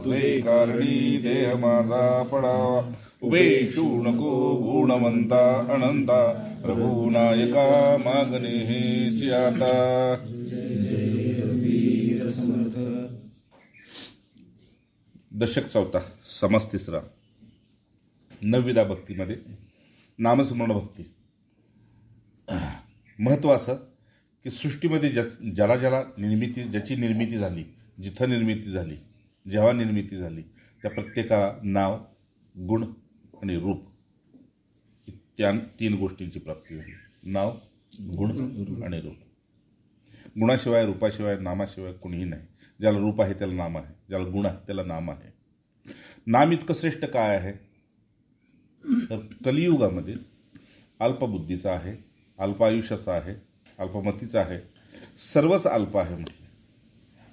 तुझे कारणी देह माझा पडावा. उभेशू नको गुणवंता अनंता रघुनायका मागणे हेची आता. दशक चौथा, समास तिसरा. नवविधा भक्तीमध्ये नामस्मरण भक्ती. महत्त्व असं की सृष्टीमध्ये ज्याला ज्याची निर्मिती झाली, जिथं निर्मिती झाली, जेव्हा निर्मिती झाली, त्या प्रत्येकाला नाव, गुण आणि रूप त्या 3 गोष्टींची प्राप्ती झाली. नाव, गुण आणि रूप. गुणाशिवाय, रूपाशिवाय, नामाशिवाय कोणीही नाही. ज्याला रूप आहे त्याला नाम आहे, ज्याला गुण आहे त्याला नाम आहे. नाम इतकं श्रेष्ठ काय आहे तर कलियुगामध्ये अल्पबुद्धीचा आहे, अल्प आयुष्याचा आहे, अल्पमतीचा आहे, सर्वच अल्प आहे म्हटलं.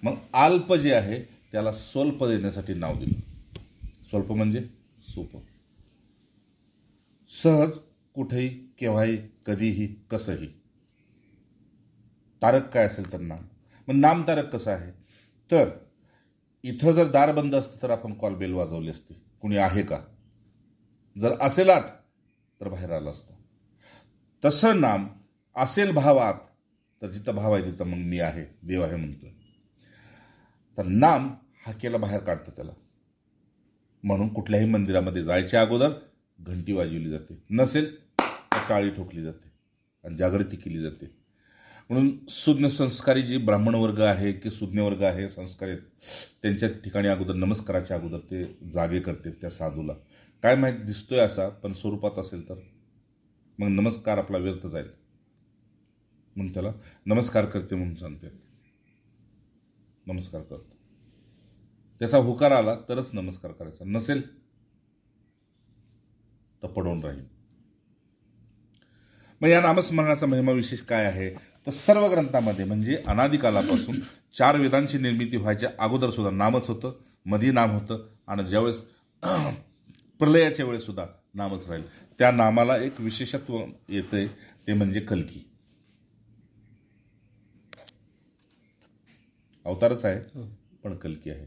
मग अल्प जे आहे त्याला स्वल्प देण्यासाठी नाव दिलं. स्वल्प म्हणजे सोपं, सहज, कुठेही, केव्हाही, कधीही, कसंही. तारक काय असेल तर नाम. मग नाम तारक कसं आहे तर इथं जर दार बंद असतं तर आपण कॉल बेल वाजवली असती, कुणी आहे का. जर असेल आत तर बाहेर आलं असतं. तसं नाम असेल भावात तर जिथं भाव आहे तिथं मग मी आहे, देव आहे म्हणतोय. तर नाम हाकेला बाहेर काढतं त्याला. म्हणून कुठल्याही मंदिरामध्ये जायच्या अगोदर घंटी वाजवली जाते, नसेल तर टाळी ठोकली जाते आणि जागृती केली जाते. म्हणून सुज्ञ संस्कारी जे ब्राह्मण वर्ग आहे की सुज्ञ वर्ग आहे, संस्कारी, त्यांच्या ठिकाणी अगोदर नमस्काराच्या अगोदर ते जागे करते त्या साधूला. काय माहीत दिसतोय असा, पण स्वरूपात असेल तर मग नमस्कार आपला व्यर्थ जाईल. म्हणून त्याला नमस्कार करते म्हणून सांगते. नमस्कार करतो, त्याचा हुकार आला तरच नमस्कार करायचा, नसेल तर पडून राहील. मग या नामस्मरणाचा महिमा विशेष काय आहे तर सर्व ग्रंथामध्ये म्हणजे अनादिकालापासून 4 वेदांची निर्मिती व्हायच्या अगोदर सुद्धा नामच होतं, मधी नाम होतं आणि ज्यावेळेस प्रलयाच्या वेळेस सुद्धा नामच राहील. त्या नामाला एक विशेषत्व येतंय ते म्हणजे कल्की. अवतारच आहे पण कल्की आहे.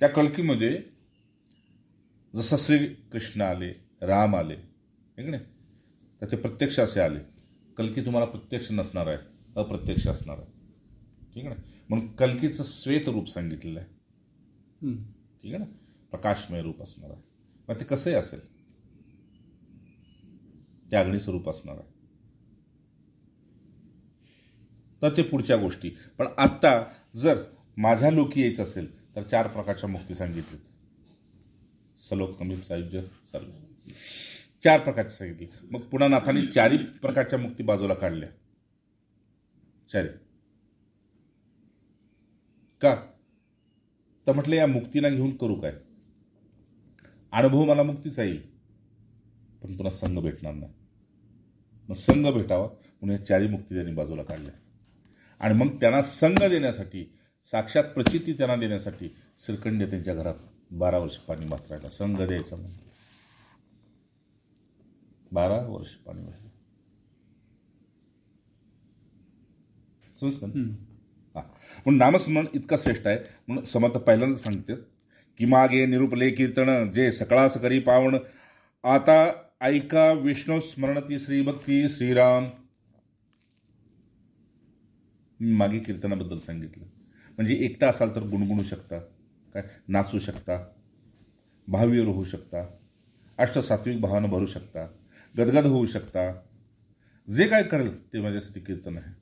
त्या कल्कीमध्ये जसं श्रीकृष्ण आले, राम आले, ठीक नाही, तर ते प्रत्यक्ष असे आले. कल्की तुम्हाला प्रत्यक्ष नसणार आहे, अप्रत्यक्ष असणार आहे, ठीक आहे ना. म्हणून कल्कीचं श्वेत रूप सांगितलेलं आहे, ठीक आहे ना, प्रकाशमय रूप असणार आहे. मग ते कसंही असेल, ते अग्नी स्वरूप असणार आहे. तर ते पुढच्या गोष्टी. पण आत्ता जर माझ्या लोकी यायचं असेल तर 4 प्रकारच्या मुक्ती सांगितली. सलोक, समीप, सायुज्य, सर्व 4 प्रकारच्या सांगितली. मग पुन्हा नाथांनी 4 प्रकारच्या मुक्ती बाजूला काढल्या. 4 का तर म्हटलं या मुक्तीला घेऊन करू काय. अनुभव मला मुक्तीचा येईल पण पुन्हा संघ भेटणार नाही. मग संघ भेटावा म्हणून या 4 मुक्ती त्यांनी बाजूला काढल्या. आणि मग त्यांना संघ देण्यासाठी, साक्षात प्रचिती त्यांना देण्यासाठी श्रीखंड त्यांच्या घरात 12 वर्ष पाणी मात्र राहिला. संघ द्यायचा म्हणून 12 वर्ष पाणी वाहिलं. म्हणून नामस्मरण इतका श्रेष्ठ आहे. म्हणून समर्थ पहिल्यांदा सांगतात की मागे निरूपले कीर्तन जे सकळास करी पावण, आता ऐका विष्णू स्मरणती श्रीभक्ती श्रीराम. मी मागे कीर्तनाबद्दल सांगितलं. म्हणजे एकटा असाल तर गुणगुणू शकता, काय नाचू शकता, भावीर होऊ शकता, अष्टसात्विक भावानं भरू शकता, गदगद होऊ शकता. जे काय करेल ते माझ्यासाठी कीर्तन आहे.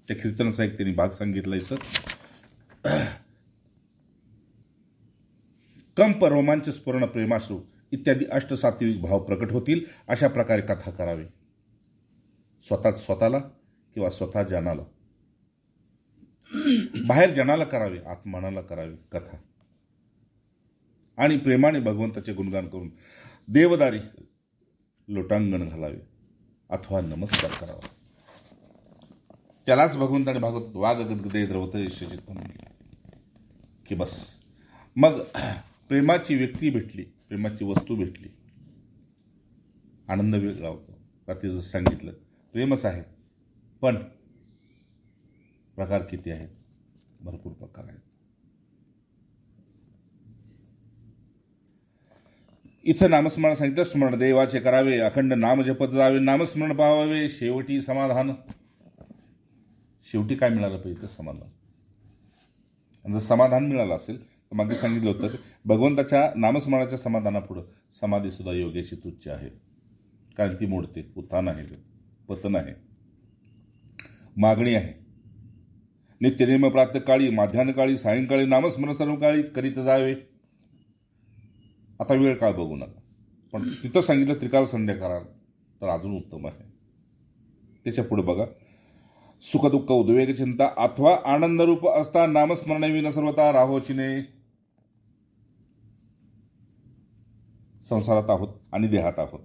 त्या कीर्तनाचा एक त्यांनी भाग सांगितला इथं. कंप, रोमांच, स्फुरण, प्रेमाश्रू इत्यादी अष्टसात्विक भाव प्रकट होतील अशा प्रकारे कथा करावी. स्वतःला किंवा स्वतः जनाला, बाहेर जनाला करावी, आत्मनाला करावी कथा. आणि प्रेमाने भगवंताचे गुणगान करून देवदारी लोटांगण घालावे अथवा नमस्कार करावा. त्यालाच भगवंताने भागवत वागगदगदे द्रवत यशचित्त म्हणले की बस. मग प्रेमाची व्यक्ती भेटली, प्रेमाची वस्तू भेटली, आनंद वेगळा होतो. का ते जसं सांगितलं प्रेमच आहे पण प्रकार किती आहेत? भरपूर प्रकार आहेत. इथं नामस्मरण सांगितलं, स्मरण देवाचे करावे, अखंड नाम जपत जावे, नामस्मरण पावावे, शेवटी समाधान. शेवटी काय मिळालं पाहिजे? समाधान. आणि जर समाधान मिळालं असेल तर मागे सांगितलं होतं की भगवंताच्या नामस्मरणाच्या समाधानापुढं समाधी सुद्धा योग्याची तुच्छ आहे. कारण ती मोडते. उत्थान आहे, पतन आहे, मागणी आहे. नित्यनेम प्रातःकाळी, माध्यान्हकाळी, सायंकाळी नामस्मरण सर्व काळी करीत जावे. आता वेळ काळ बघू नका, पण तिथं सांगितलं त्रिकाल संध्या कराल तर अजून उत्तम आहे. त्याच्या पुढे बघा, सुखदुःख उद्वेग चिंता अथवा आनंदरूप असता नामस्मरणे विन सर्वता राहोचिने. संसारात आहोत आणि देहात आहोत.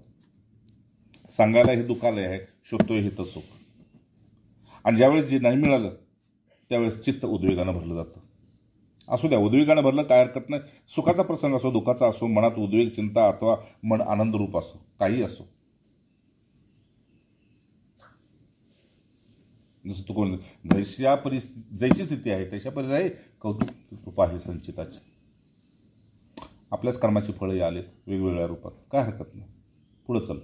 सांगायला हे दुःखालय आहे, शोधतोय हे तर सुख. आणि ज्यावेळेस जे नाही मिळालं त्यावेळेस चित्त उद्वेगानं भरलं जातं. असू द्या, उद्वेगानं भरलं काय हरकत नाही. सुखाचा प्रसंग असो, दुःखाचा असो, मनात उद्वेग चिंता अथवा मन आनंदरूप असो, काही असो. जसं तू कोण जैशी स्थिती आहे तशा पर्याय कौतुक रूप आहे संचिताचे. आपल्याच कर्माची फळं आलेत वेगवेगळ्या रूपात, काय हरकत नाही, पुढं चल.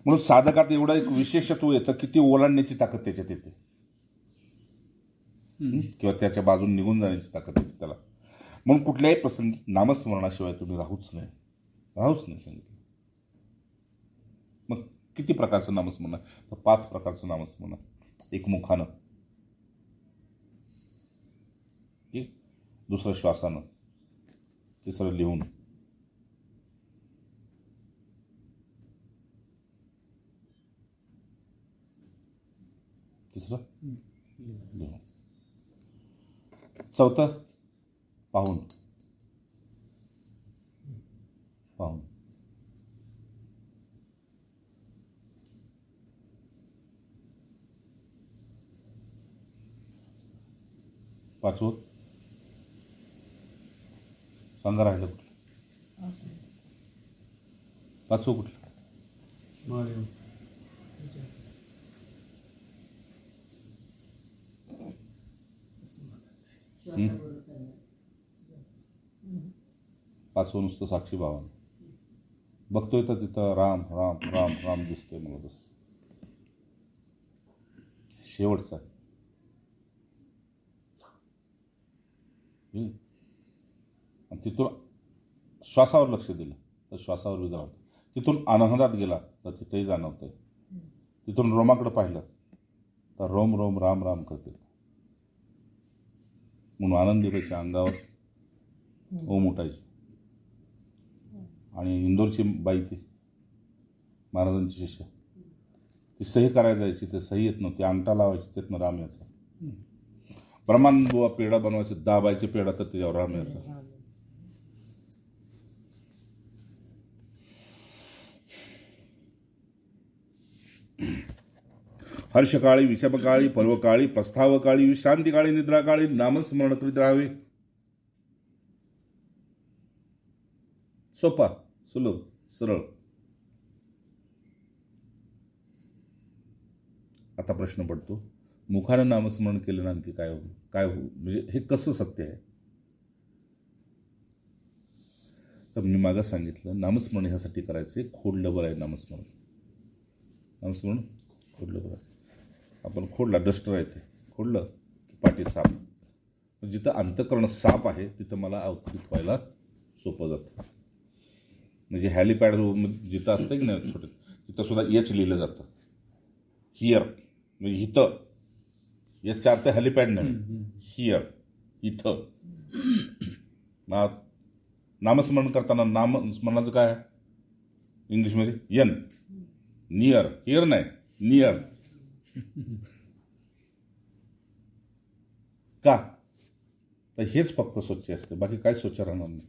म्हणून साधकात एवढं एक विशेषत्व येतं की ती ओलांडण्याची ताकद त्याच्यात येते, किंवा त्याच्या बाजून निघून जाण्याची ताकद येते त्याला. म्हणून कुठल्याही प्रसंगी नामस्मरणाशिवाय तुम्ही राहूच नाही सांगितलं. मग किती प्रकारचं नामस्मरण आहे? तर 5 प्रकारचं नामस्मरण आहे. एक मुखानं, दुसरं श्वासानं, तिसरं लिहून, लिहून, चौथं पाहून. पाचवं सांगा, राहिलं कुठलं? पाचवं कुठलं? पाचवं नुसतं साक्षी भावानं बघतोय तर तिथं राम राम राम राम दिसतोय मला. बस शेवटचा. आणि तिथून श्वासावर लक्ष दिलं तर श्वासावर बी जाणवतं. तिथून आनंदात गेला तर तिथेही जाणवतंय. तिथून रोमाकडे पाहिलं तर रोम रोम राम राम करते. म्हणून आनंदीबाईच्या अंगावर ओम उठायची. आणि इंदोरची बाई ती महाराजांची शिष्य, ती सही करायला जायची, ते सही येत नव्हती, अंगठा लावायची, त्यातनं राम याचा. ब्रह्मानंद बुवा पेढा बनवायचे, दाबायचे पेढा तर त्याच्यावर राम याचा. हर्षकाळी, विषमकाळी, पर्वकाळी, प्रस्थावकाळी, विश्रांतिकाळी, निद्राकाळी नामस्मरण करीत राहावे. सोपा, सुलभ, सरळ. आता प्रश्न पडतो, मुखानं नामस्मरण केलं ना आणखी काय होईल? म्हणजे हे कसं सत्य आहे? तर मी मागं सांगितलं, नामस्मरण ह्यासाठी करायचे, खोडलं बरं आहे नामस्मरण. खोडलं बरं आहे. आपण खोडला, डस्टर आहे ते खोडलं की पाठी साप. जिथं अंतःकरण साप आहे तिथं मला अवतरित व्हायला सोपं जातं. म्हणजे हॅलिपॅड जिथं असतं की नाही छोटं, तिथं सुद्धा एच लिहिलं जातं. हिअर म्हणजे इथं, याच्या अर्थ हॅलिपॅड नाही, हिअर, इथं. नामस्मरण करताना नामस्मरणाचं काय आहे इंग्लिशमध्ये? N, near. हिअर नाही, नियर. का? तर हेच फक्त स्वच्छ असते, बाकी काय स्वच्छ राहणार नाही.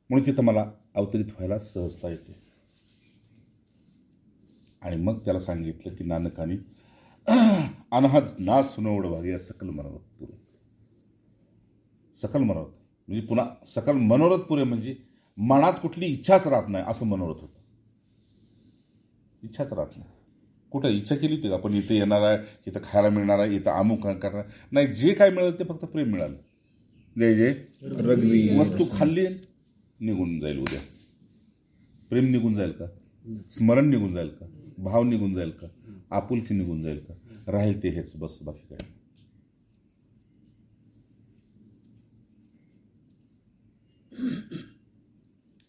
म्हणून तिथं मला अवतरित व्हायला सहजता येते. आणि मग त्याला सांगितलं की नानकानी अनहद ना सुनवड भागी सकल मनोरथ पुरे. सकल मनोरथ म्हणजे पुन्हा सकल मनोरथ पुरे म्हणजे मनात कुठली इच्छाच राहत नाही असं मनोरथ होतं. इच्छाच राहत नाही. कुठं इच्छा केली होती का आपण इथे येणार आहे, इथं खायला मिळणार आहे, इथं अमुक करणार नाही. जे काय मिळालं ते फक्त प्रेम मिळालं. जय जय रघुवीर. वस्तू खाल्ली निघून जाईल उद्या. प्रेम निघून जाईल का? स्मरण निघून जाईल का? भाव निघून जाईल का? आपुलकी निघून जाईल का? राहील ते हेच, बस, बाकी काय.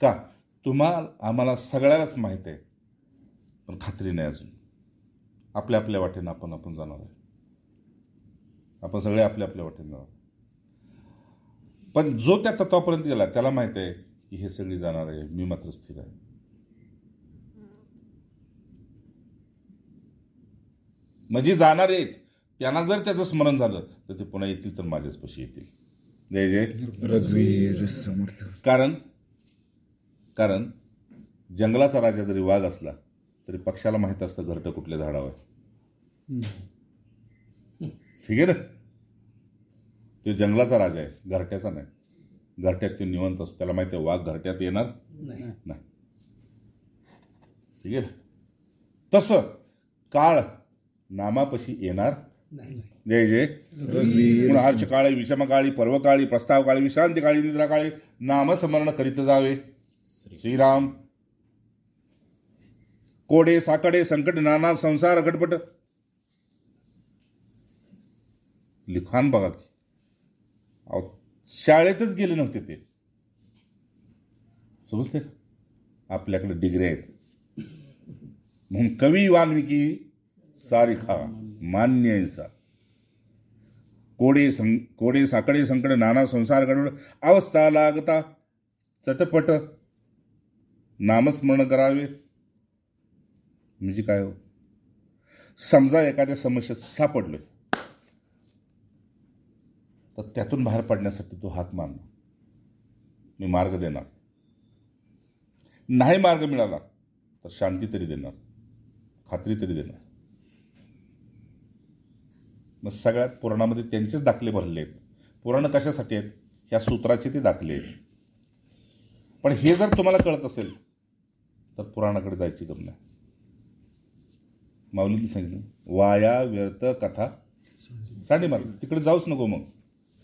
का आम्हाला सगळ्यालाच माहित आहे, पण खात्री नाही अजून. आपल्या आपल्या वाटेनं आपण जाणार आहे. आपण सगळे आपल्या आपल्या वाटेनं जाणार. पण जो त्या तत्वापर्यंत गेला त्याला माहित आहे की हे सगळी जाणार आहे, मी मात्र स्थिर आहे. म्हणजे जाणार आहेत त्यांना जर त्याचं स्मरण झालं तर ते पुन्हा येतील, तर माझ्याच पशी येतील. जय जय रघुवीर समर्थ. कारण जंगलाचा राजा जरी वाघ असला तरी पक्षाला माहित असतं घरटं कुठल्या झाडावर. ठीक आहे ना. तो जंगलाचा राजा आहे, घरट्याचा नाही. घरट्यात तो निवंत असतो, त्याला माहिती आहे वाघ घरट्यात येणार नाही. ठीक आहे. तसं काळ नामापशी येणार नाही. जय जय गुणहार्च काळी, विषम काळी, पर्व काळी, प्रस्ताव काळी, विश्रांती काळी, निद्रा काळी नामस्मरण करीत जावे. श्रीराम. कोडे साकडे संकट नाना संसार गटपट. लिखाण बघा की, शाळेतच गेले नव्हते ते. समजते का? आपल्याकडे डिग्री आहेत म्हणून कवी वाल्मिकी सारिखा मान्य ऐसा. कोडे साकडे संकट नाना संसार गडबड अवस्था लागता चटपट नामस्मरण करावे. म्हणजे काय हो? समजा एखाद्या समस्येत सापडलोय तर त्यातून बाहेर पडण्यासाठी तो हात मारणार, मी मार्ग देणार. नाही मार्ग मिळाला तर शांती तरी देणार, खात्री तरी देणार. मग सगळ्यात पुराणामध्ये त्यांचेच दाखले भरले आहेत. पुराण कशासाठी आहेत? ह्या सूत्राचे ते दाखले आहेत. पण हे जर तुम्हाला कळत असेल तर पुराणाकडे जायची गम नाही. माऊलींनी सांगितलं वाया व्यर्थ कथा सांडी मार, तिकडे जाऊच नको. मग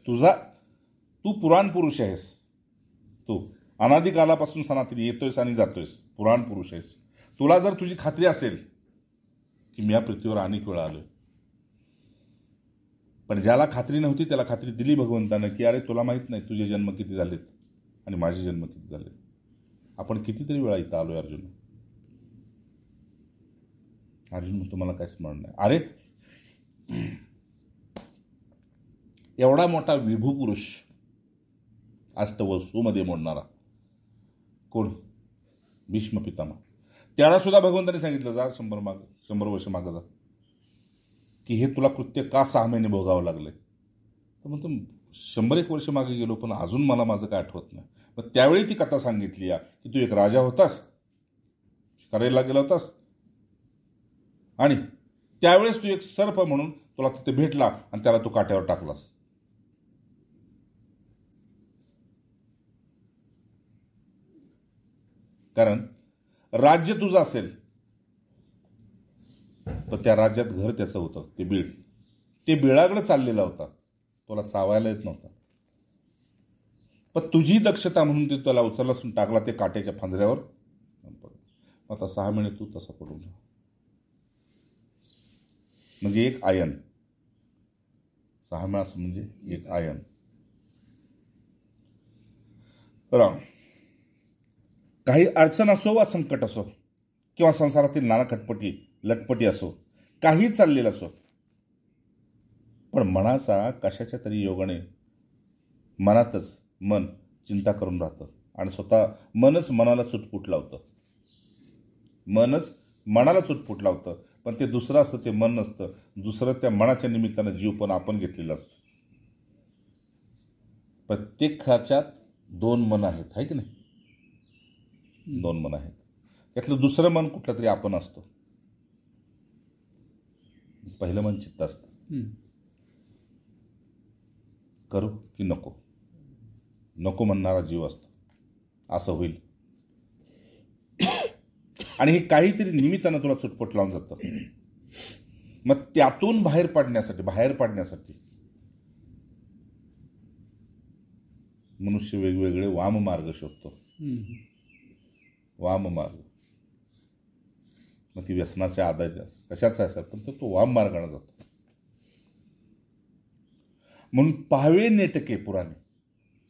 तू पुराण पुरुष आहेस. तू अनादिकालापासून सनातनी येतोयस आणि जातोयस, पुराण पुरुष आहेस. तुला जर तुझी खात्री असेल की मी या पृथ्वीवर अनेक वेळा आलोय, पण ज्याला खात्री नव्हती त्याला खात्री दिली भगवंतानं की अरे तुला माहित नाही तुझे जन्म किती झालेत आणि माझे जन्म किती झालेत. आपण कितीतरी वेळा इथं आलोय अर्जुन. तुम्हाला काय स्मरण नाही? अरे एवढा मोठा विभू पुरुष, अष्टवसूमध्ये मोडणारा कोण? भीष्म पितामह. त्याला सुद्धा भगवंताने सांगितलं जा 100 वर्ष मागं जा, की हे तुला कृत्य का 6 महिने भोगावं लागले. तर म्हणतो 101 वर्ष मागे गेलो पण अजून मला माझं काय आठवत नाही. मग त्यावेळी ती कथा सांगितली की तू एक राजा होतास, शिकारीला गेला होतास आणि त्यावेळेस तू एक सर्प म्हणून तुला तिथे भेटला आणि त्याला तू काट्यावर टाकलास. कारण राज्य तुझं असेल तर त्या राज्यात घर त्याचं होतं, ते बीड. ते बिळाकडे चाललेला होता, तुला चावायला येत नव्हता. पण तुझी दक्षता म्हणून ते त्याला उचलला टाकला ते काट्याच्या फांदऱ्यावर. आता 6 महिने तू तसा पडून राहा. म्हणजे एक आयन, 6 महिना म्हणजे एक आयन. काही अडचण असो वा संकट असो किंवा संसारातील नाना खटपटी लटपटी असो, काही चाललेलं असो, पण मनाचा कशाच्या तरी योगाने मनातच मन चिंता करून राहतं आणि स्वतः मनच मनाला चुटपुट लावतं. मनच मनाला चुटपुट लावतं, पण ते दुसरं असतं, ते मन नसतं. दुसरं त्या मनाच्या निमित्तानं जीव पण आपण घेतलेलं असतं. प्रत्येकाच्यात 2 मन आहेत, आहे की नाही? 2 मन आहेत. त्यातलं दुसरं मन कुठलं तरी आपण असतो. पहिलं मन चित्त असतं. करू की नको, नको म्हणणारा जीव असतो. असं होईल आणि हे काहीतरी निमित्तानं तुला चुटपुट लावून जातं. मग त्यातून बाहेर पाडण्यासाठी मनुष्य वेगवेगळे वाममार्ग शोधतो. वाममार्ग, मग ती व्यसनाच्या आधार कशाचा आहे पण तो वाम मार्गाने जातो. म्हणून पाहावे नेटके पुराणे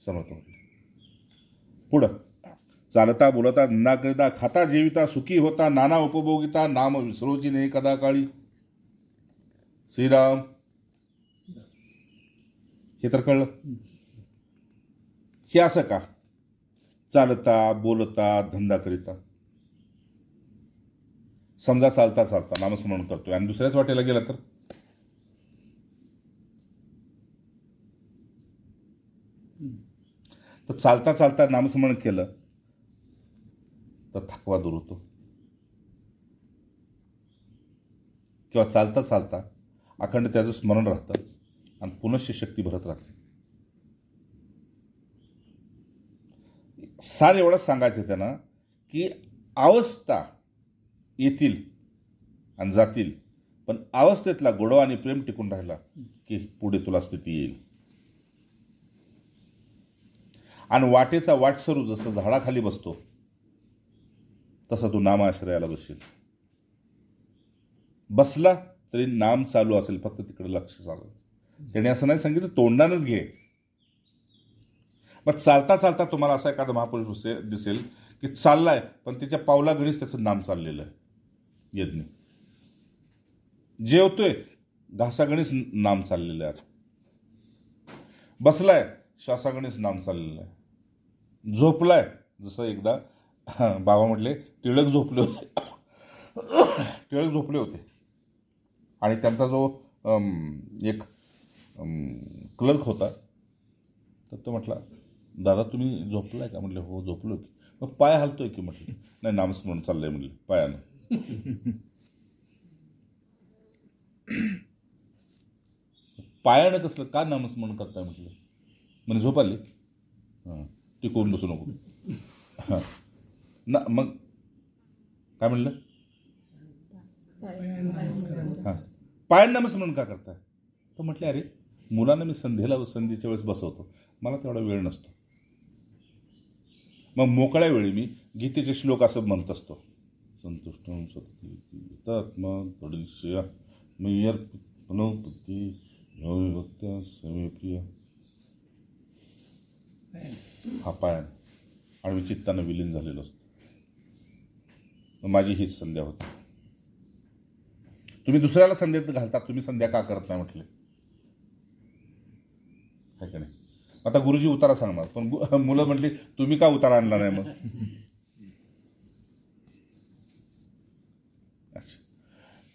समर्थ म्हटले. पुढं चालता बोलता धंदा करिता खाता जेविता सुखी होता नाना उपभोगिता नाम विसरोची नाही कदा काळी. श्रीराम, हे तर कळलं. हे असं का? चालता बोलता धंदा करिता, समजा चालता चालता नामस्मरण करतोय आणि दुसऱ्याच वाटेला गेला तर चालता चालता नामस्मरण केलं तर थकवा दूर होतो, किंवा चालता चालता अखंड त्याचं स्मरण राहतं आणि पुनश्च शक्ती भरत राहते. सार एवढंच सांगायचं त्यांना की अवस्था येतील आणि जातील, पण अवस्थेतला गोडवा आणि प्रेम टिकून राहिला की पुढे तुला स्थिती येईल. आणि वाटेचा वाटसरू जसं झाडाखाली बसतो तसं तू नामाश्रयाला बसशील. बसला तरी नाम चालू असेल, फक्त तिकडे लक्ष चालू. त्याने असं नाही सांगितलं तोंडानच घे. मग चालता चालता तुम्हाला असा एखादा महापुरुष दिसेल की चाललाय पण त्याच्या पावलाघडीच त्याचं नाम चाललेलं आहे. यज्ञ जेवतोय घासागणीच नाम चाललेलं आहे. बसलाय श्वासागणीच नाम चाललेलं आहे. झोपलाय, जसं एकदा बाबा म्हटले टिळक झोपले होते आणि त्यांचा जो एक क्लर्क होता तर तो म्हटला, दादा तुम्ही झोपलाय का? म्हटलं हो झोपलो की. मग पाय हलतोय की? म्हटलं नाही नामस्मरण चाललंय म्हणले पायानं. पायानं कसलं का नामस्मरण करताय म्हटलं. म्हणजे झोप आली, हां टिकवून बसू नको. हां ना, मग काय म्हणलं? हां पायानं नामस्मरण का करताय? तर म्हटले अरे मुलांना मी संधीच्या वेळेस बसवतो, मला तेवढा वेळ नसतो. मग मोकळ्या वेळी मी गीतेचे श्लोक असं म्हणत असतो. संतुष्टम सत्यात्मा तडिशया मय्यर प्रणवपती भक्त्या समे प्रिय. हा पायान आणि मी चित्तानं विलीन झालेलो असतो. माझी हीच संध्या होती. तुम्ही दुसऱ्याला संध्यात घालता, तुम्ही संध्या का करत नाही म्हटले, आहे का नाही? आता गुरुजी उतारा सांगणार, पण मुलं म्हटली तुम्ही का उतारा आणला नाही? मग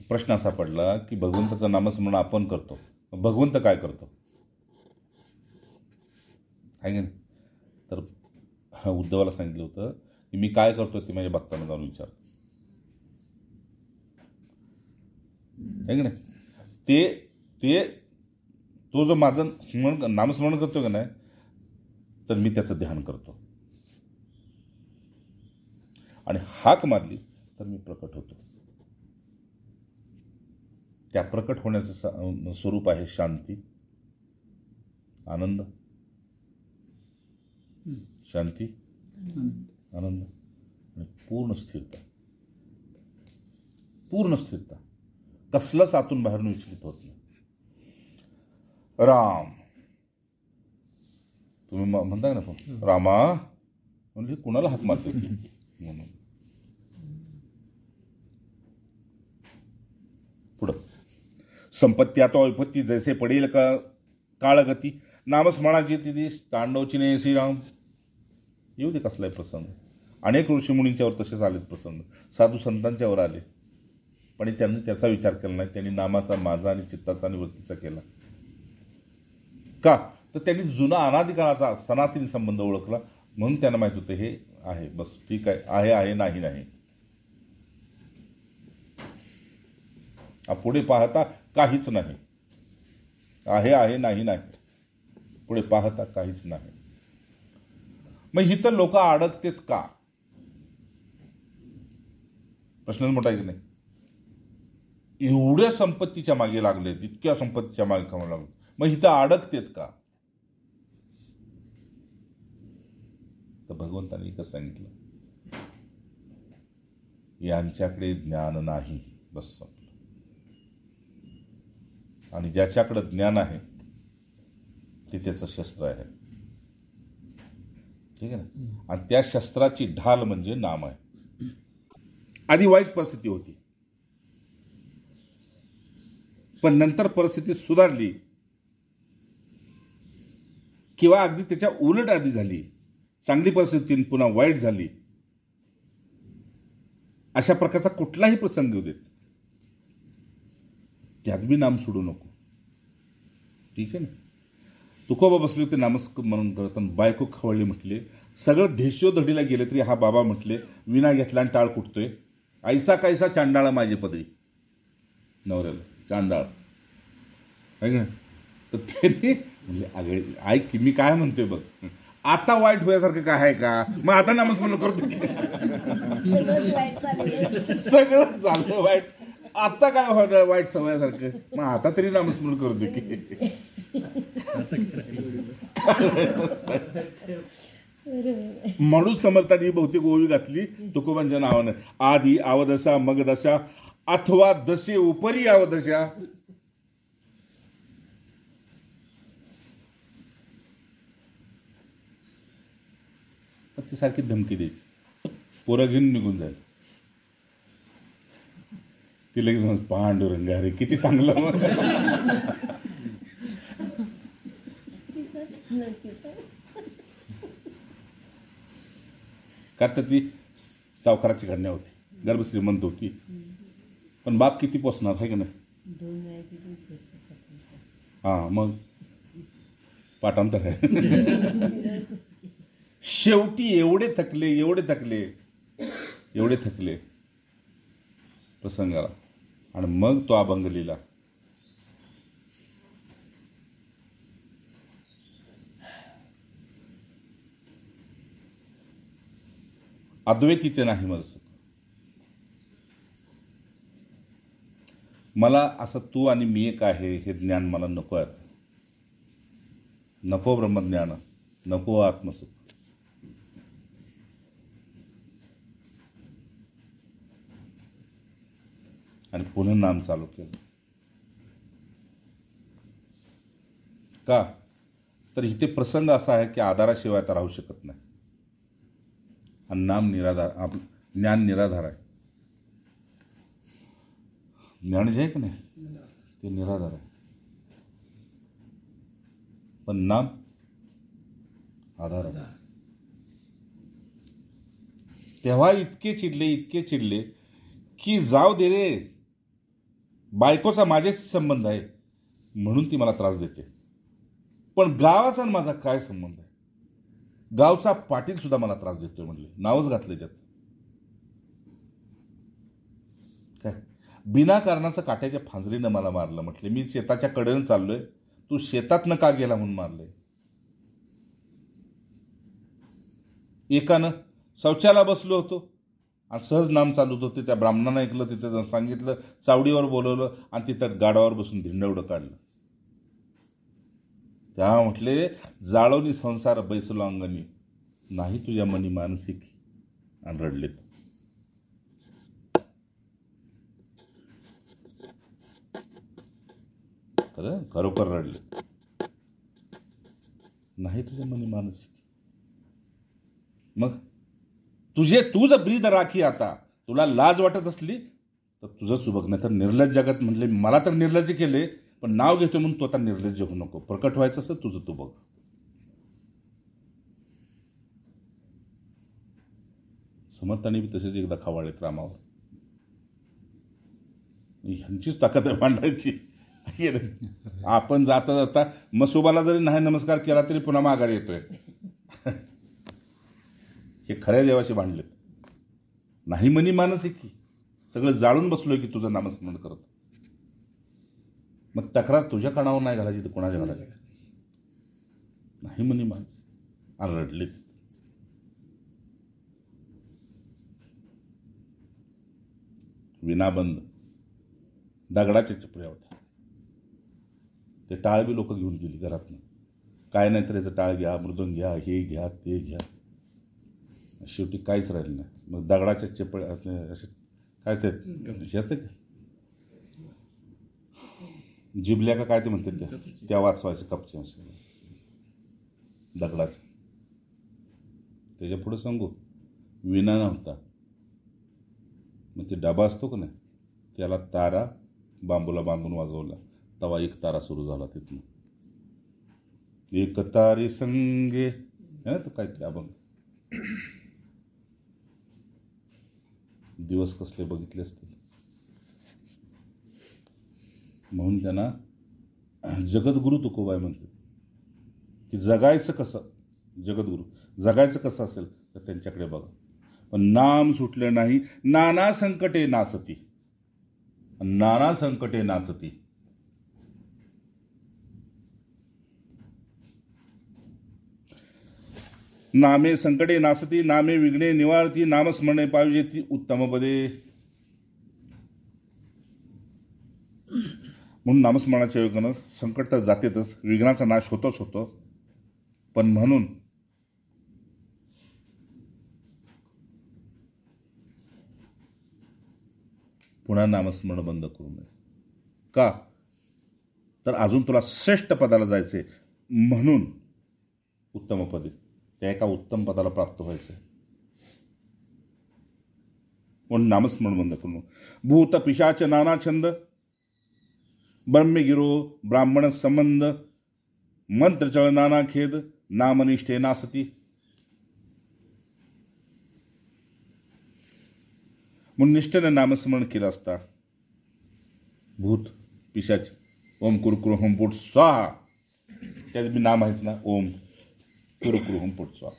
प्रश्न असा पडला की भगवंताचं नामस्मरण आपण करतो, भगवंत काय करतो, आहे का नाही? तर उद्धवाला सांगितलं होतं की मी काय करतो ते माझ्या भक्तांना जाऊन विचार, आहे की नाही? ते तो जो माझं नामस्मरण करतो का नाही, तर मी त्याचं ध्यान करतो आणि हाक मारली तर मी प्रकट होतो. त्या प्रकट होण्याचं स्वरूप आहे शांती, आनंद, शांती, आनंद आणि पूर्ण स्थिरता. पूर्ण स्थिरता, कसलंच आतून बाहेरून विचलित होत नाही. राम तुम्ही म्हणताय ना पण रामा म्हणजे कुणाला हाक मारते म्हणून. पुढं संपत्ती तो विपत्ती जैसे पडेल का काळगती नामस्मरणाची तिथे तांडवची नाही श्रीराम. येऊ दे कसलाय प्रसंग. अनेक ऋषीमुनींच्यावर तसेच आलेत प्रसंग, साधू संतांच्यावर आले, पण त्यांनी त्याचा विचार केला नाही. त्यांनी नामाचा, माझा आणि चित्ताचा आणि वृत्तीचा केला. का? तर त्यांनी जुना अनादिकाळाचा सनातनी संबंध ओळखला, म्हणून त्यांना माहित होतं हे आहे, बस ठीक आहे, आहे नाही नाही. पुढे पाहता काहीच नाही, आहे नाही नाही, पुढे पाहता काहीच नाही. मग इथं लोक अडकतेत का? प्रश्नच मोठा आहे की नाही? एवढ्या संपत्तीच्या मागे लागलेत, इतक्या संपत्तीच्या मागे कमावं लागले, मग इथं अडकतेत का? तर भगवंताने एकच सांगितलं, यांच्याकडे ज्ञान नाही, बस संपलं. आणि ज्याच्याकडे ज्ञान आहे ते त्याचं शस्त्र आहे, ठीक आहे ना. आणि त्या शस्त्राची ढाल म्हणजे नाम आहे. आधी वाईट परिस्थिती होती, पण नंतर परिस्थिती सुधारली किंवा अगदी त्याच्या उलट आधी झाली, चांगली परिस्थिती पुन्हा वाईट झाली, अशा प्रकारचा कुठलाही प्रसंग येऊ देत, त्यात बी नाम सोडू नको, ठीक आहे ना. तुकोबा बसले होते नामस्कार म्हणून करताना, बायको खवळली, म्हटले सगळं देशोधडीला गेले तरी हा बाबा म्हटले विना घेतला आणि टाळ कुटतोय, ऐसा कैसा चांडाळा माझी पदरी, नवऱ्याला चांडाळ आहे ना. तर त्यांनी म्हणजे अगं ऐक की मी काय म्हणतोय बघ, आता वाईट होण्यासारखं काय आहे का, मग आता नामस्मरण करतो सगळं झालं वाईट, आता काय होणार वाईट सवयासारखं, मग आता तरी नामस्मरण करतो की. म्हणून समर्थांनी बहुतेक ओवी घातली तुकोबांच्या नावानं, आधी आवदशा मग दशा अथवा दशे उपरी आवदशा. ती सारखी धमकी द्यायची, पोरं घेऊन निघून जाईल. ती लगेच पांडुरंग अरे किती चांगलं, का तर ती सावकाराची कन्या होती, गर्भ श्रीमंत होती, पण बाप किती पोसणार आहे का नाही. हा मग पाठांतर आहे. शेवटी एवढे थकले प्रसंगाला, आणि मग तो अभंग लिहिला. अद्वैत इथे नाही माझं सुख, मला असं तू आणि मी एक आहे हे ज्ञान मला नको आहे, नको ब्रह्मज्ञान, नको आत्मसुख. आणि पुन्हा नाम चालू केलं. का तर इथे प्रसंग असा आहे की आधाराशिवाय आता राहू शकत नाही, आणि नाम निराधार, ज्ञान निराधार आहे. ज्ञान जे आहे की नाही ते निराधार आहे, पण नाम आधार आहे. तेव्हा इतके चिडले की जाऊ दे रे, बायकोचा माझ्याशी संबंध आहे म्हणून ती मला त्रास देते, पण गावाचा आणि माझा काय संबंध आहे, गावचा पाटील सुद्धा मला त्रास देतोय म्हणले, नावच घातले त्यात. काय बिना कारणाचं काट्याच्या फांजरीनं मला मारलं, म्हटले मी शेताच्या कडेनं चाललोय, तू शेतातनं का गेला म्हणून मारले. एकानं शौचाला बसलो होतो आणि सहज नाम चालूत होते, त्या ब्राह्मणानं ऐकलं, तिथे जाऊन सांगितलं, चावडीवर बोलवलं आणि तिथं गाडावर बसून धिंडवडं काढलं. तेव्हा म्हटले जाळवणी संसार बैसलो अंगणी, नाही तुझ्या मनी मानसिक, आणि रडलेत. खरोखर रडले, नाही तुझ्या मनी मानसिक. मग तू जर ब्रीद राखी, आता तुला लाज वाटत असली तर तुझं सुबक, नाही तर निर्लज्ज जगत म्हटले मला तर निर्लज्ज केले, पण नाव घेतो म्हणून तू आता निर्लज्ज होऊ नको. प्रकट व्हायचं असं तुझं तू बघ. समर्थाने बी तसेच एकदा खवाळलेत रामावर. ह्यांचीच ताकद आहे भांडायची. आपण जाता जाता मसोबाला जरी नाही नमस्कार केला तरी पुन्हा माघारी येतोय. हे खऱ्या देवाशी भांडलेत. नाही मनी मानसिक की सगळं जाळून बसलोय की तुझं नामस्मरण करत. मग तक्रार तुझ्या कानावर नाही घालायची तर कोणाच्या घालायची. नाही मनी मानस आणि रडलीत. विनाबंद दगडाच्या चिपळ्या होत्या. ते टाळ बी लोक घेऊन गेली घरातनं. काय नाही तर याचं टाळ घ्या, मृदंग घ्या, हे घ्या, ते घ्या. शेवटी काहीच राहिलं नाही. मग दगडाच्या चिपळ्या असे काय ते हे असते का जिबल्या का काय ते म्हणतात त्या वाचवायच्या कपच्या असे दगडाच्या. त्याच्या पुढे सांगू विना नव्हता. मग ते डबा असतो का नाही त्याला तारा बांबूला बांधून वाजवला तेव्हा एक तारा सुरू झाला तिथनं. एक तारी संगे है ना तो काय ते अभंग. दिवस कसले बघितले असतील. म्हणून त्यांना जगद्गुरु तुकोबाई म्हणतात की जगायचं कसं. जगद्गुरु जगायचं कसं असेल तर त्यांच्याकडे बघा. पण नाम सुटलं नाही. नाना संकटे नाचती. नाना संकटे नाचती. नामे संकटे नासती. नामे विघ्ने निवारती. नामस्मरणे पाहिजे ती उत्तम पदे. म्हणून नामस्मरणाच्या योगानं संकट तर जातेतच, विघ्नाचा नाश होतोच होतो. पण म्हणून पुन्हा नामस्मरण बंद करू नये. का तर अजून तुला श्रेष्ठ पदाला जायचे. म्हणून उत्तम पदे त्या एका उत्तम पदाला प्राप्त व्हायचं म्हणून नामस्मरण बंद करू. भूत पिशाच नाना छंद ब्रह्मगिरो ब्राह्मण संबंध मंत्रचळ नाना खेद नामनिष्ठे नासती. म्हणून निष्ठेने नामस्मरण केलं असता भूत पिशाच ओम कुरकुर होमपोट स्वाहा त्यात मी नाम आहेच ना ओम कुरकुर होमपोट स्वाहा.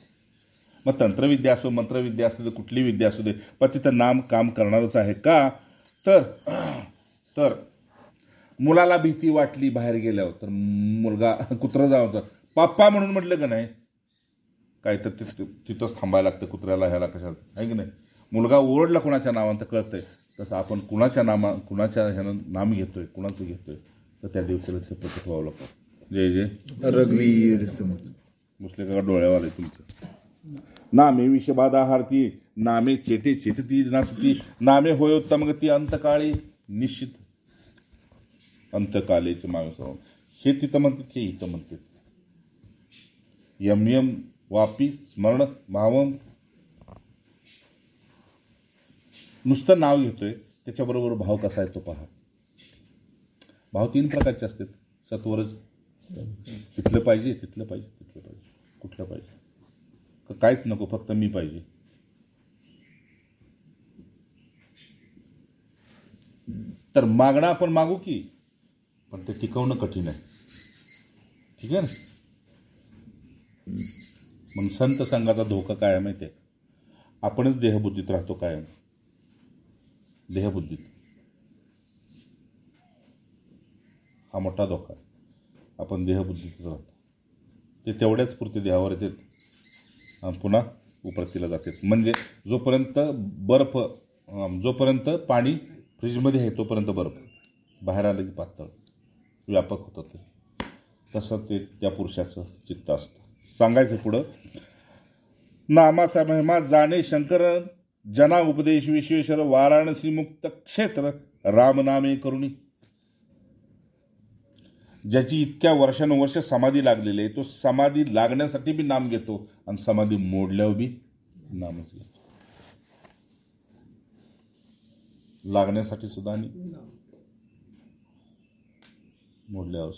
मग तंत्रविद्या असो मंत्रविद्या असू दे कुठली विद्या असू दे पण तिथं नाम काम करणारच आहे. का तर मुलाला भीती वाटली बाहेर गेल्यावर तर मुलगा कुत्रा जावं तर पप्पा म्हणून म्हटलं का नाही काय तर तिथंच थांबायला लागतं कुत्र्याला ह्याला कशाला आहे की नाही. मुलगा ओरडला कुणाच्या नावानं तर कळतंय. तसं आपण कुणाच्या ह्यानं नाम घेतोय कुणाचं घेतोय तर त्या दिवसाला ते प्रत्येक व्हावं लागतं. जय जय रघुवीर मुसले का डोळ्यावाले तुमचं. नामे विषबाधा हारती. नामे चेते चेतती नासती. नामे होयोत्तमगती अंतकाळी निश्चित. अंतकालेच माणूस हे तिथं म्हणतात हे इथं म्हणतात. यम यम वापी स्मरण भावम. नुसतं नाव घेतोय त्याच्याबरोबर भाव कसा आहे तो पहा. भाव 3 प्रकारचे असतात. सत्वरच तिथलं पाहिजे तिथलं पाहिजे तिथलं पाहिजे कुठलं पाहिजे काहीच नको फक्त मी पाहिजे. तर मागणं आपण मागू की पण ते टिकवणं कठीण आहे. ठीक आहे ना. म्हणून संत संघाचा धोका काय आहे माहिती आहे. आपणच देहबुद्धीत राहतो कायम. देहबुद्धीत हा मोठा धोका आहे. आपण देहबुद्धीतच राहतो. ते तेवढ्याच पुरते देहावर येतात पुन्हा उपरतीला जातात. म्हणजे जोपर्यंत पाणी फ्रीजमध्ये आहे तोपर्यंत बर्फ बाहेर आलं की पातळ व्यापक होतं. ते तसं ते त्या पुरुषाचं चित्त असतं. सांगायचं पुढं. नामाचा महिमा जाणे शंकर जना उपदेश विश्वेश्वर वाराणसी मुक्त क्षेत्र रामनामे करुणी. ज्याची इतक्या वर्षानुवर्ष समाधी लागलेली आहे तो समाधी लागण्यासाठी बी नाम घेतो आणि समाधी मोडल्यावर बी नामच घेतो. लागण्यासाठी सुद्धा आणि मोडल्यावर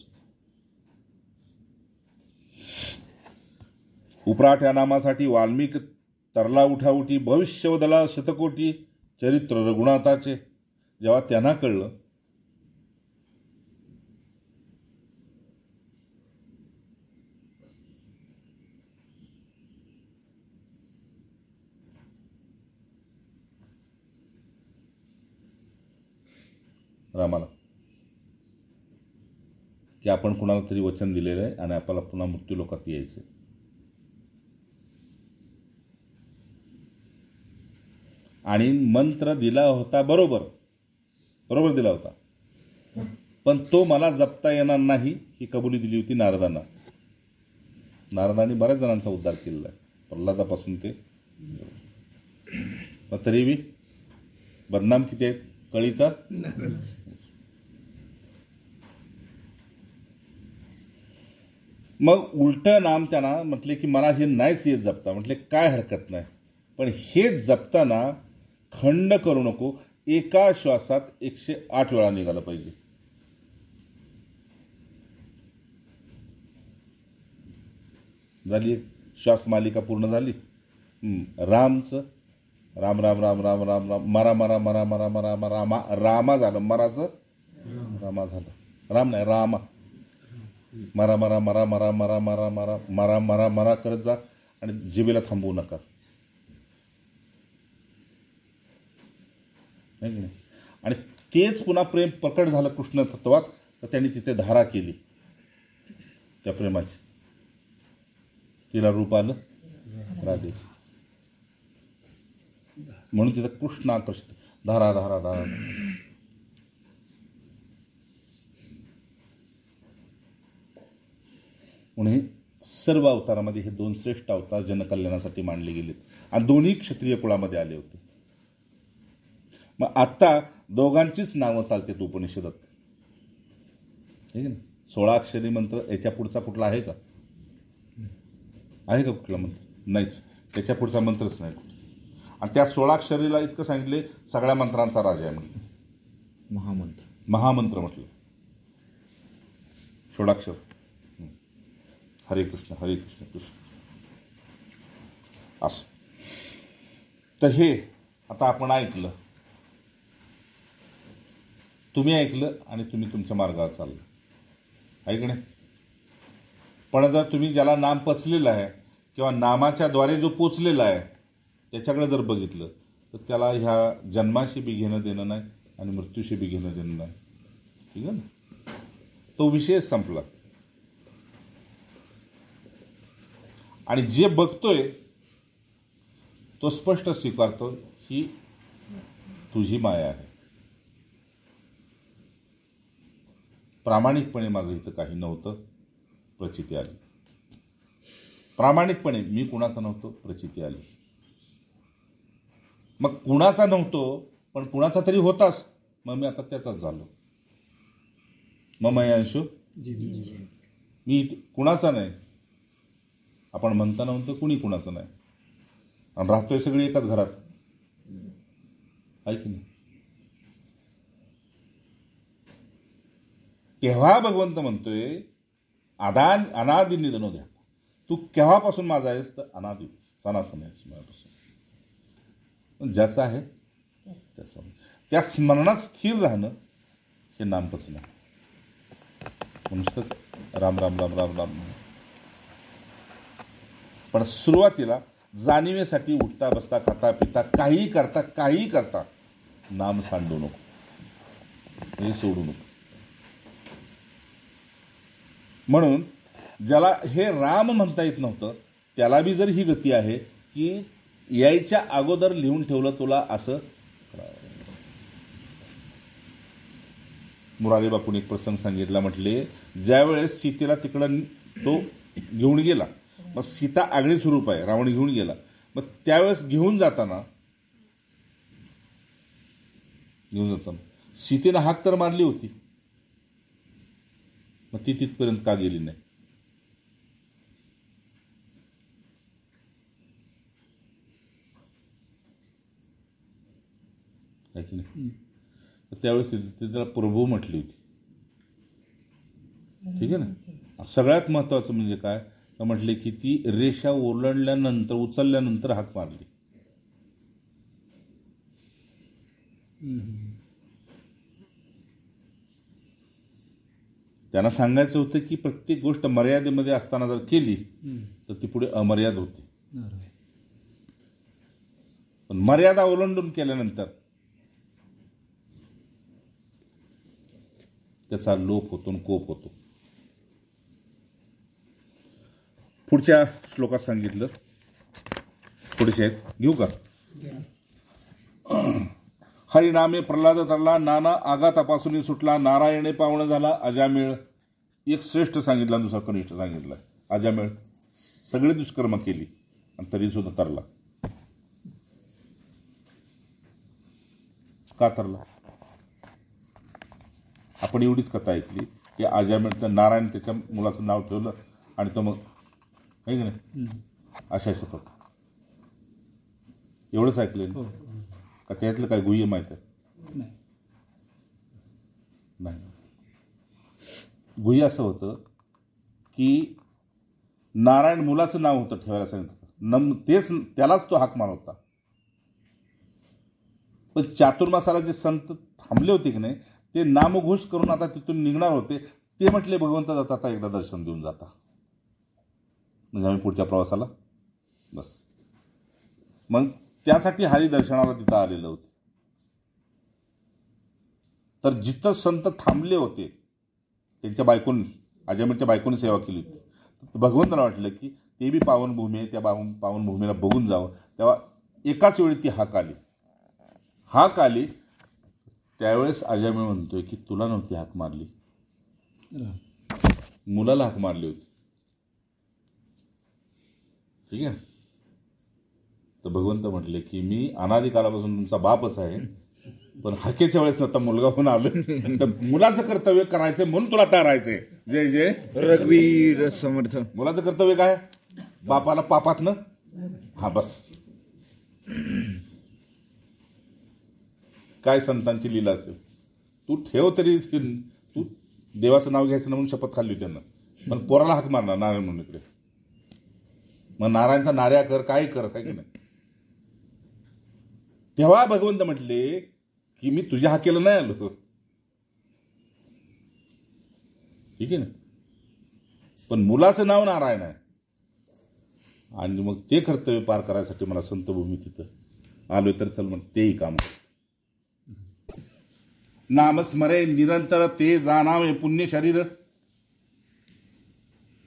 उपराठ या नामासाठी वाल्मिक तरला उठाउठी भविष्य बदला शतकोटी चरित्र रघुनाथाचे. जेव्हा त्यांना कळलं रामाला की आपण कुणाला तरी वचन दिलेलं आहे आणि आपल्याला पुन्हा मृत्यू लोकात यायचं. आणि मंत्र दिला होता बरोबर दिला होता. पण तो मला जपता येणार नाही ही कबुली दिली होती नारदांना. नारदांनी बऱ्याच जणांचा उद्धार केलेला आहे, प्रल्हादापासून ते. पण तरी बी बदनाम किती आहेत कळीचा. मग उलटं नाम त्यांना म्हटले की मला हे नाहीच येत जपता. म्हटले काय हरकत नाही, पण हे जपताना खंड करू नको. एका श्वासात 108 वेळा निघालं पाहिजे. झाली एक श्वास मालिका पूर्ण झाली. रामचं राम राम राम राम राम राम मरा मरा मरा मरा मरा रामा रामा झालं. मराचं रामा झालं. राम नाही रामा. मरा मरा मरा मरा मरा मरा मरा मरा मरा मरा करत जा आणि जिभेला थांबवू नका. आणि तेच पुन्हा प्रेम प्रकट झालं कृष्ण तत्वात, तर त्यांनी तिथे धारा केली त्या प्रेमाची. तिला रूप आलं राधेच, म्हणून तिथं कृष्ण आकर्षित धारा धारा धारा. म्हणून सर्व अवतारामध्ये हे 2 श्रेष्ठ अवतार जनकल्याणासाठी मानले गेलेत आणि दोन्ही क्षत्रिय कुळामध्ये आले होते. मग आता दोघांचीच नावं चालतात उपनिषदात. ठीक आहे ना. 16 अक्षरी मंत्र. याच्या पुढचा कुठला आहे का? आहे का कुठला मंत्र? नाहीच. त्याच्या पुढचा मंत्रच नाही. आणि त्या 16 अक्षरीला इतकं सांगितले सगळ्या मंत्रांचा राजा आहे म्हटलं. महामंत्र. महामंत्र म्हटलं 16 अक्षर. हरे कृष्ण कृष्ण असं. तर हे आता आपण ऐकलं, तुम्ही ऐकलं आणि तुम्ही तुमच्या मार्गावर चाललं. आहे की नाही? पण जर तुम्ही ज्याला नाम पचलेलं आहे किंवा नामाच्या द्वारे जो पोचलेला आहे त्याच्याकडे जर बघितलं तर त्याला ह्या जन्माशी बी घेणं देणं नाही आणि मृत्यूशी बी घेणं देणं नाही. ठीक आहे ना. तो विषय संपला. आणि जे बघतोय तो स्पष्ट स्वीकारतो ही तुझी माया आहे. प्रामाणिकपणे माझं इथं काही नव्हतं, प्रचिती आली. प्रामाणिकपणे मी कुणाचा नव्हतो, प्रचिती आली. मग कुणाचा नव्हतो पण कुणाचा तरी होतास, मग मी आता त्याचाच झालो. मग अंशू मी कुणाचा नाही. आपण म्हणता नव्हतं कुणी कुणाचं नाही आणि राहतोय सगळी एकाच घरात. आहे की नाही? तेव्हा भगवंत म्हणतोय अनादि निधनो द्या. तू केव्हापासून माझा आहेस? तर अनादि सनातन आहेस माझ्यापासून. ज्याचं आहे त्याचं. त्या स्मरणात स्थिर राहणं हे नामपच नाही. नुसतंच राम राम राम राम राम. पण सुरुवातीला जाणीवेसाठी उठता बसता खाता पिता काहीही करता नाम सांडू नको, हे सोडू नको. म्हणून ज्याला हे राम म्हणता येत नव्हतं त्याला बी जर ही गती आहे की यायच्या अगोदर लिहून ठेवलं तुला असं. मुरारी बापून एक प्रसंग सांगितला. म्हटले ज्यावेळेस सीतेला तिकडं तो घेऊन गेला, मग सीता आगळी स्वरूप आहे, रावण घेऊन गेला. मग त्यावेळेस घेऊन जाताना सीतेनं हाक तर मारली होती, मग ती तिथपर्यंत का गेली नाही? की नाही? त्यावेळेस त्याला प्रभू म्हटली होती. ठीक आहे ना. सगळ्यात महत्वाचं म्हणजे काय तर म्हटले की ती रेषा ओलांडल्यानंतर उचलल्यानंतर हाक मारली. त्यांना सांगायचं होतं की प्रत्येक गोष्ट मर्यादेमध्ये असताना जर केली तर ती पुढे अमर्याद होते. पण मर्यादा ओलांडून केल्यानंतर त्याचा लोप होतो आणि कोप होतो. पुढच्या श्लोकात सांगितलं. पुढचे आहेत घेऊ का? हरिनामे प्रल्हाद तरला, नाना आगा तपासून सुटला, नारायणे पावण झाला, अजामेळ. एक श्रेष्ठ सांगितला, दुसरा कनिष्ठ सांगितला. अजामेळ सगळे दुष्कर्म केली आणि तरी सुद्धा तरला. का तरला? आपण एवढीच कथा ऐकली की अजामेळ नारायण त्याच्या मुलाचं नाव ठेवलं आणि तो मग आहे की नाही अशा होत. एवढंच ऐकलं का त्यातलं काय गुह्य माहित आहे? नाही. गुह्य असं होतं की नारायण मुलाचं नाव होतं ठेवायला सांगितलं, तेच त्यालाच तो हाक मार होता. पण चातुर्मासाला जे संत थांबले होते की नाही ते नामघोष करून आता तिथून निघणार होते. ते म्हटले भगवंत जाता आता एकदा दर्शन देऊन जाता, म्हणजे आम्ही पुढच्या प्रवासाला बस. मग त्यासाठी हरी दर्शनाला तिथं आलेलं होतं. तर जिथं संत थांबले होते त्यांच्या बायकोनी, अजामेळच्या बायकोनी सेवा केली होती. भगवंताला वाटलं की ते बी पावनभूमी आहे, त्या पावनभूमीला बघून जावं. तेव्हा एकाच वेळी ती हाक आली. त्यावेळेस अजामेळ म्हणतोय की तुला नव्हती हाक मारली, मुलाला हाक मारली होती. ठीक आहे. तर भगवंत म्हटले की मी अनादी कालापासून तुमचा बापच आहे, पण हाकेच्या वेळेस आता मुलगा होऊन आलो, तर मुलाचं कर्तव्य करायचंय म्हणून तुला तारायचंय. जय जय रघुवीर समर्थ. मुलाचं कर्तव्य काय? बापाला पापातनं हा बस. काय संतांची लीला असेल. तू ठेव तरी, तू देवाचं नाव घ्यायचं ना म्हणून शपथ खाल्ली त्यांना, पण पोराला हाक मारणार नारायण म्हणून इकडे. मग नारायणचा नार्या कर, काय कर, काय की नाही. तेव्हा भगवंत म्हटले की मी तुझ्या हाकेला नाही आलो. ठीक आहे ना. पण मुलाचं नाव नारायण आहे आणि मग ते कर्तव्य पार करायसाठी मला संतभूमी तिथं आलोय, तर चल मग तेही काम. नामस्मरे निरंतर ते जाणावे पुण्य शरीर.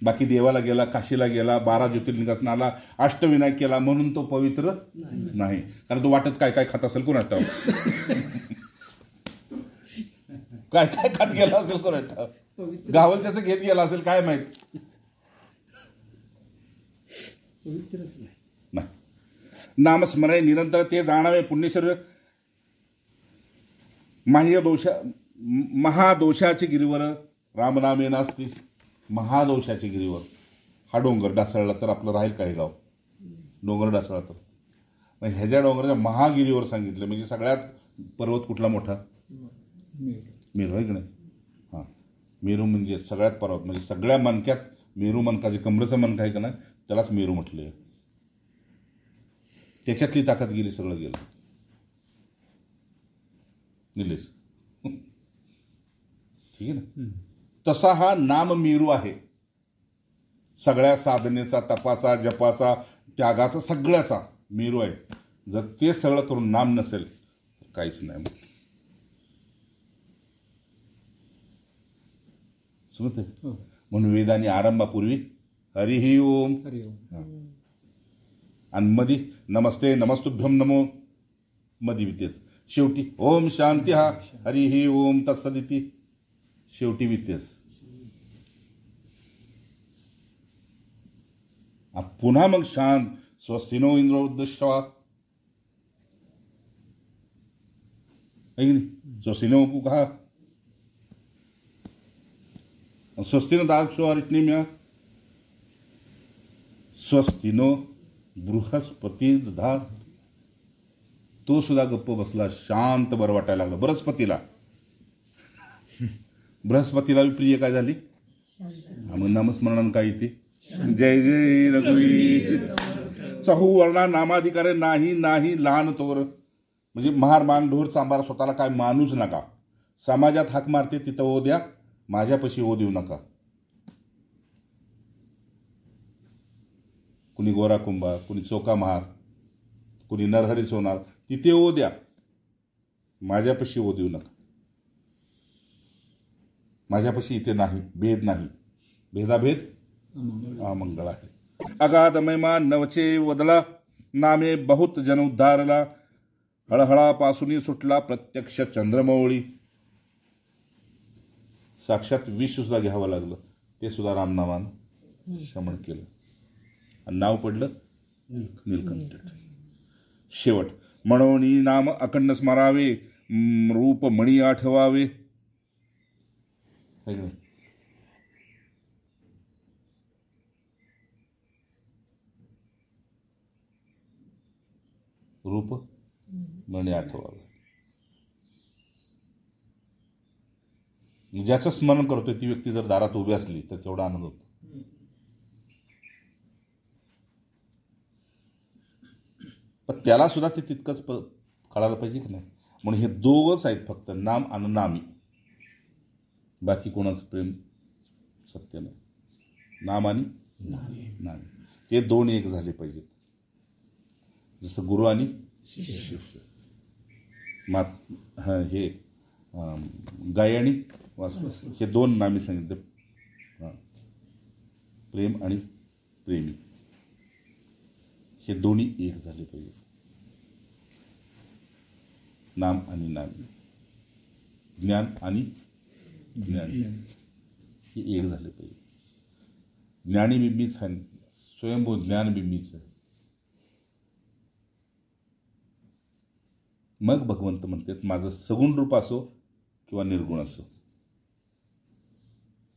बाकी देवाला गेला, काशीला गेला, 12 ज्योतिर्लिंगासन आला, अष्टविनायक केला म्हणून तो पवित्र नाही. कारण तो वाटत काय काय खात असेल कोण ठाव, काय काय खात गेला असेल कोण ठाव, गावल त्याचं घेत गेला असेल काय माहित. नाही. नामस्मरे निरंतर ते जाणावे पुण्यशरीर. महादोषाची गिरीवर रामनामे नास्ती. महादोषाची गिरीवर हा डोंगर डासळला तर आपलं राहील काय गाव. डोंगर डासळला तर मग ह्याच्या डोंगराच्या महागिरीवर सांगितलं. म्हणजे सगळ्यात पर्वत कुठला मोठा? मेरू आहे की नाही. हां, मेरू म्हणजे सगळ्यात पर्वत, म्हणजे सगळ्या मनक्यात मेरू मनका, जे कमरेचं मनका आहे का नाही त्यालाच मेरू म्हटले. त्याच्यातली ताकद गेली, सगळं गेलं. निलेश ठीक आहे ना. तसा हा नाम मेरू आहे. सगळ्या साधनेचा, तपाचा, जपाचा, त्यागाचा, सगळ्याचा मेरू आहे. जर ते सगळं करून नाम नसेल तर काहीच नाही. समजते. म्हणून वेदांनी आरंभापूर्वी हरिही ओम, आणि मधी नमस्ते नमस्तुभ्यम नमो, मधी वितेच. शेवटी ओम शांती हा हरिही ओम तत्सदिती, शेवटी वितेच. पुन्हा मग शांत स्वस्तिनो इंद्र उद्दिष्टवा, स्वस्तिनो पुका, स्वस्तिनो दाक्षो अरिष्णिम्या, स्वस्तिनो बृहस्पती दधा. तो सुद्धा गप्प बसला, शांत, बरं वाटायला लागलं. बृहस्पतीला प्रिय काय झाली. मग नामस्मरण काय येते. जय जय रघुवीर. चहूवर्णा नामाधिकारे नाही नाही लहान तोर. म्हणजे महार मान ढोर चांबार स्वतःला काय मानूच नका. समाजात हाक मारते तिथं ओ द्या, माझ्यापाशी ओ देऊ नका. कुणी गोरा कुंभार, कुणी चोका महार, कुणी नरहरी सोनार, तिथे ओ द्या, माझ्यापाशी ओ देऊ नका. माझ्यापाशी इथे नाही, भेद नाही. भेदाभेद अमंगळ आहे. अगाध महिमा नवचे वदला, नामे बहुत जन उद्धारला. हळहळापासून सुटला प्रत्यक्ष चंद्रमौळी. साक्षात विष सुद्धा घ्यावं लागलं, ते सुद्धा रामनामानं शमन केलं आणि नाव पडलं नीलकंठ. शेवट म्हणून नाम अखंड स्मरावे, रूप मणी आठवावे. रूप मणी आठवावे. ज्याचं स्मरण करतोय ती व्यक्ती जर दारात उभी असली तर तेवढा आनंद होतो. पण त्याला सुद्धा ते तितकंच कळायला पाहिजे की नाही. म्हणून हे दोघंच आहेत फक्त, नाम आणि नामी. बाकी कोणाचं प्रेम सत्य नाही. नाम आणि नामी ते दोन एक झाले पाहिजेत. जसं गुरु आणि शिष्य. हे गाय आणि वासू हे दोन नामी सांगितले. प्रेम आणि प्रेमी हे दोन्ही एक झाले पाहिजे. नाम आणि नामी, ज्ञान आणि ज्ञानी हे एक झाले पाहिजे. ज्ञानी बिंबीच आहे, स्वयंभू ज्ञान बिंबीच आहे. मग भगवंत म्हणतात माझं सगुण रूप असो किंवा निर्गुण असो,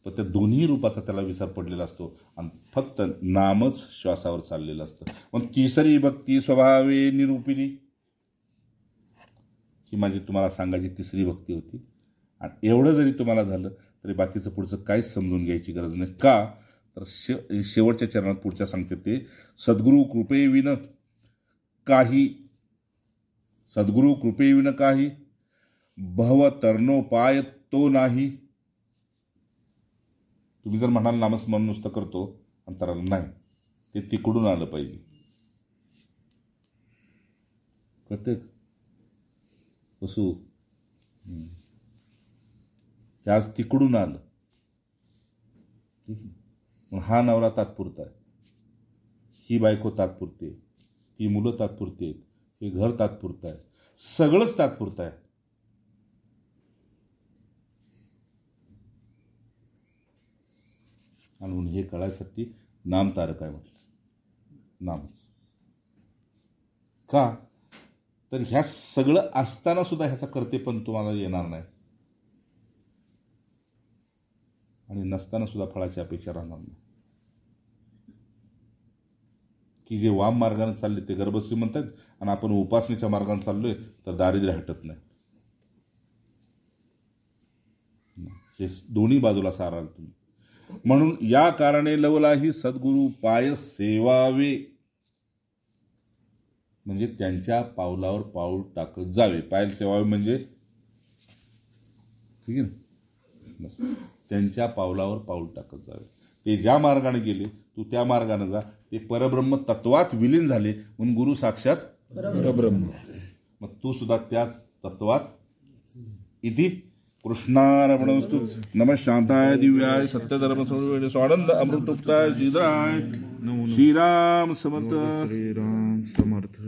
पण त्या दोन्ही रूपाचा त्याला विसर पडलेला असतो आणि फक्त नामच श्वासावर चाललेलं असतं. पण तिसरी भक्ती स्वभावे निरूपिणी, ही माझी तुम्हाला सांगायची तिसरी भक्ती होती. आणि एवढं जरी तुम्हाला झालं तरी बाकीचं पुढचं काहीच समजून घ्यायची गरज नाही. का तर शेवटच्या चरणात पुढच्या सांगते ते सद्गुरु कृपेविन काही, सद्गुरु कृपेविन काही, भव तरणोपाय तो नाही. तुम्ही जर म्हणाल नामस्मरण नुसतं करतो अंतराला, नाही, ते तिकडून आलं पाहिजे. प्रत्येक वसू हे आज तिकडून आलं. हा नवरा तात्पुरता आहे, ही बायको तात्पुरती आहे, ती मुलं तात्पुरती आहेत, हे घर तात्पुरतं आहे, सगळंच तात्पुरतं आहे. आणि म्हणून हे कळायसाठी नाम तारक आहे म्हटलं. नामच का तर ह्या सगळं असताना सुद्धा ह्याचा करते पण तुम्हाला येणार नाही, आणि नसताना सुद्धा फळाची अपेक्षा राहणार नाही. की जे वाम मार्गाने चालले ते गर्भश्रीमंत आहेत, आणि आपण उपासनेच्या मार्गाने चाललोय तर दारिद्र्य हटत नाही. हे दोन्ही बाजूला साराल तुम्ही. म्हणून या कारणे लवलाही सद्गुरु पाय सेवावे, म्हणजे त्यांच्या पावलावर पाऊल टाकत जावे. पाय सेवावे म्हणजे ठीक आहे ना, त्यांच्या पावलावर पाऊल टाकत जावे. ते ज्या मार्गाने गेले तू त्या मार्गाने जा. ते परब्रह्म तत्वात विलीन झाले म्हणून गुरु साक्षात परब्रह्म. मग तू सुद्धा त्याच तत्वात. इति कृष्णार्पणमस्तु. नमः शांताय दिव्याय सत्यधर्म स्वानंद अमृतोक्ताय श्रीधराय. श्रीराम समर्थ. श्रीराम समर्थ.